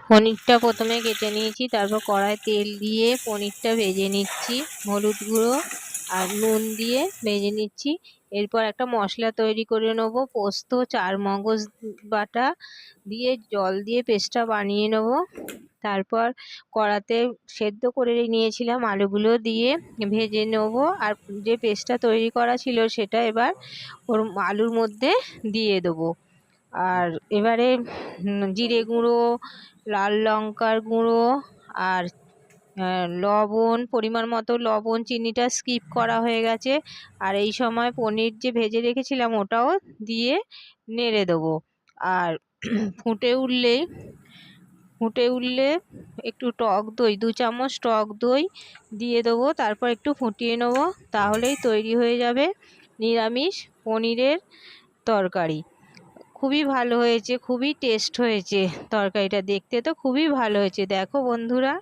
পনিরটা প্রথমে কেটে নিয়েছি, তারপর কড়ায় তেল দিয়ে পনিরটা ভেজে নিচ্ছি, হলুদ গুঁড়ো আর নুন দিয়ে ভেজে নিচ্ছি। এরপর একটা মশলা তৈরি করে নেব, পোস্ত, চারমগজ বাটা দিয়ে জল দিয়ে পেস্টটা বানিয়ে নেব। তারপর কড়াতে সেদ্ধ করে নিয়েছিলাম আলুগুলো দিয়ে ভেজে নেব, আর যে পেস্টটা তৈরি করা ছিল সেটা এবার ওর আলুর মধ্যে দিয়ে দেবো। আর এবারে জিরে গুঁড়ো, লাল লঙ্কার গুঁড়ো আর লবণ, পরিমাণ মতো লবণ, চিনিটা স্কিপ করা হয়ে গেছে। আর এই সময় পনির যে ভেজে রেখেছিলাম ওটাও দিয়ে নেড়ে দেবো। আর ফুটে উঠলে একটু টক দই, 2 চামচ টক দই দিয়ে দেবো। তারপর একটু ফুটিয়ে নেব, তাহলেই তৈরি হয়ে যাবে নিরামিষ পনিরের তরকারি। খুবই ভালো হয়েছে, খুবই টেস্ট হয়েছে তরকারিটা, দেখতে তো খুবই ভালো হয়েছে। দেখো বন্ধুরা।